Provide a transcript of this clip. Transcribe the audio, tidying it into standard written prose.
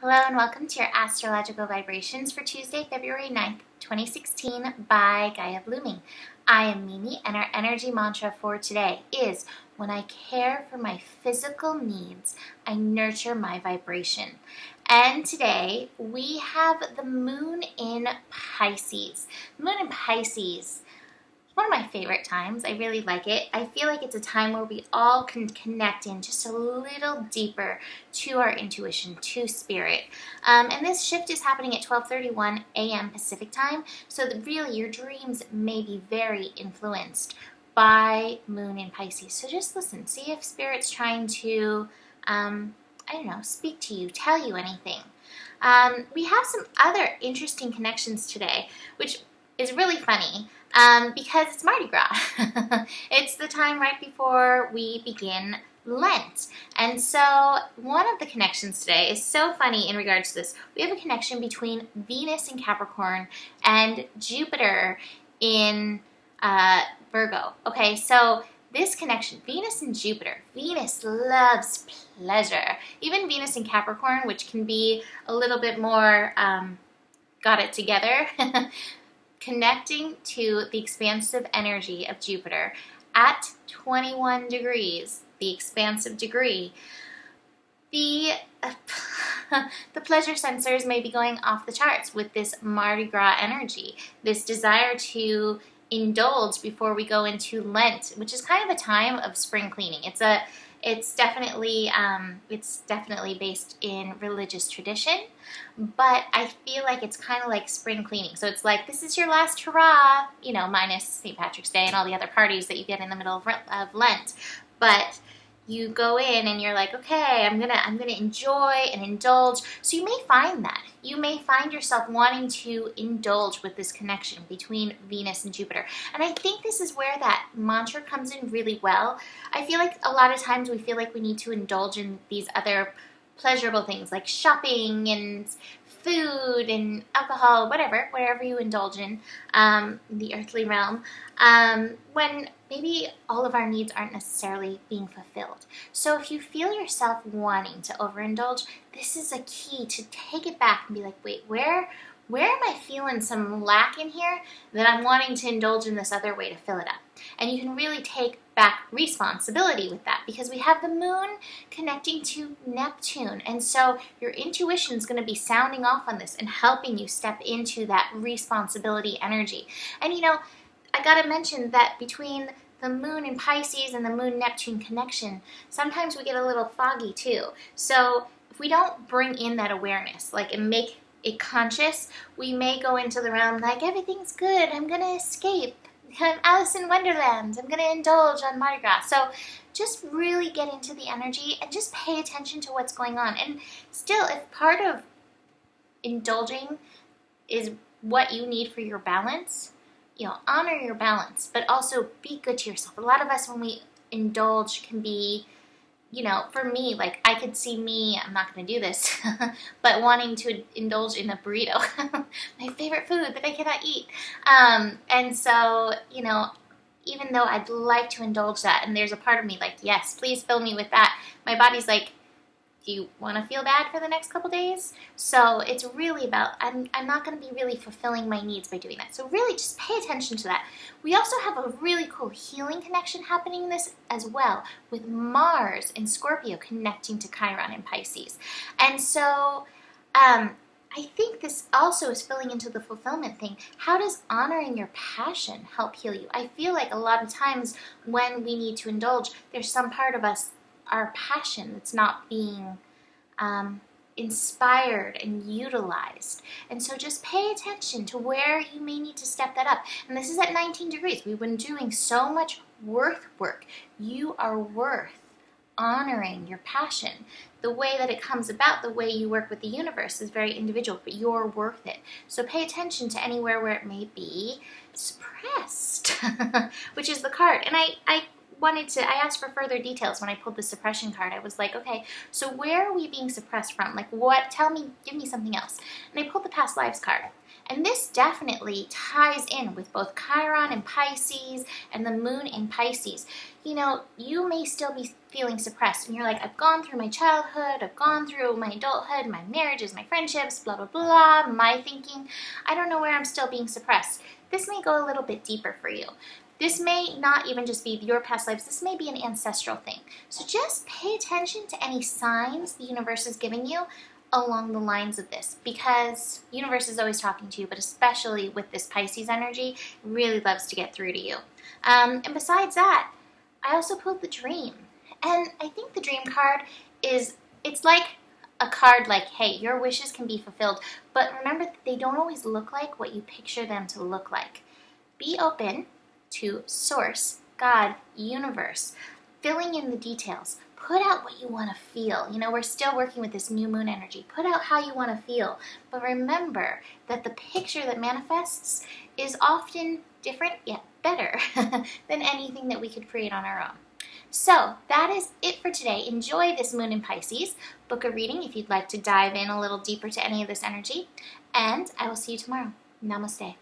Hello and welcome to your astrological vibrations for Tuesday, February 9th, 2016 by Gaia Blooming. I am Mimi and our energy mantra for today is, when I care for my physical needs, I nurture my vibration. And today we have the moon in Pisces. The moon in Pisces, one of my favorite times. I really like it. I feel like it's a time where we all can connect in just a little deeper to our intuition, to spirit. And this shift is happening at 12:31 a.m. Pacific time, so that really your dreams may be very influenced by moon in Pisces. So just listen, see if spirit's trying to, speak to you, tell you anything. We have some other interesting connections today, which is really funny. Because it's Mardi Gras. It's the time right before we begin Lent. And so one of the connections today is so funny in regards to this. We have a connection between Venus in Capricorn and Jupiter in Virgo. Okay, so this connection, Venus and Jupiter. Venus loves pleasure. Even Venus in Capricorn, which can be a little bit more got it together, connecting to the expansive energy of Jupiter at 21 degrees, the expansive degree, the pleasure sensors may be going off the charts with this Mardi Gras energy, this desire to indulge before we go into Lent, which is kind of a time of spring cleaning. It's definitely based in religious tradition, but I feel like it's kind of like spring cleaning. So it's like, this is your last hurrah, minus St. Patrick's Day and all the other parties that you get in the middle of Lent. But you go in and you're like, okay, I'm gonna enjoy and indulge. So you may find that. You may find yourself wanting to indulge with this connection between Venus and Jupiter. And I think this is where that mantra comes in really well. I feel like a lot of times we feel like we need to indulge in these other pleasurable things like shopping and food and alcohol, wherever you indulge in the earthly realm, when maybe all of our needs aren't necessarily being fulfilled. So if you feel yourself wanting to overindulge, this is a key to take it back and be like, wait, where am I feeling some lack in here that I'm wanting to indulge in this other way to fill it up? And you can really take back responsibility with that, because we have the moon connecting to Neptune. And so your intuition is going to be sounding off on this and helping you step into that responsibility energy. And I got to mention that between the moon in Pisces and the moon-Neptune connection, sometimes we get a little foggy too. So if we don't bring in that awareness, and make it conscious, we may go into the realm like, everything's good, I'm going to escape. I'm Alice in Wonderland. I'm going to indulge on Mardi Gras. So just really get into the energy and just pay attention to what's going on. And still, if part of indulging is what you need for your balance, honor your balance, but also be good to yourself. A lot of us, when we indulge, can be, for me, I could see me, I'm not going to do this, but wanting to indulge in a burrito, my favorite food that I cannot eat. And so, even though I'd like to indulge that, and there's a part of me like, yes, please fill me with that, my body's like, do you want to feel bad for the next couple days? So it's really about, I'm not going to be really fulfilling my needs by doing that. So really just pay attention to that. We also have a really cool healing connection happening in this as well, with Mars in Scorpio connecting to Chiron in Pisces. And so I think this also is filling into the fulfillment thing. How does honoring your passion help heal you? I feel like a lot of times when we need to indulge, there's some part of us, our passion, that's not being inspired and utilized. And so just pay attention to where you may need to step that up. And this is at 19 degrees. We've been doing so much worth work. You are worth honoring your passion. The way that it comes about, the way you work with the universe is very individual, but you're worth it. So pay attention to anywhere where it may be suppressed, which is the card. And I I asked for further details when I pulled the suppression card. I was like, okay, so where are we being suppressed from? Like what, give me something else. And I pulled the past lives card. And this definitely ties in with both Chiron in Pisces and the moon in Pisces. You know, you may still be feeling suppressed and you're like, I've gone through my childhood, I've gone through my adulthood, my marriages, my friendships, blah, blah, blah, my thinking. I don't know where I'm still being suppressed. This may go a little bit deeper for you. This may not even just be your past lives. This may be an ancestral thing. So just pay attention to any signs the universe is giving you along the lines of this, because universe is always talking to you, but especially with this Pisces energy, really loves to get through to you. And besides that, I also pulled the dream. And I think the dream card it's like a card like, hey, your wishes can be fulfilled, but remember that they don't always look like what you picture them to look like. Be open to source, God, universe, filling in the details. Put out what you want to feel. You know, we're still working with this new moon energy. Put out how you want to feel. But remember that the picture that manifests is often different yet better than anything that we could create on our own. So that is it for today. Enjoy this moon in Pisces. Book a reading if you'd like to dive in a little deeper to any of this energy. And I will see you tomorrow. Namaste.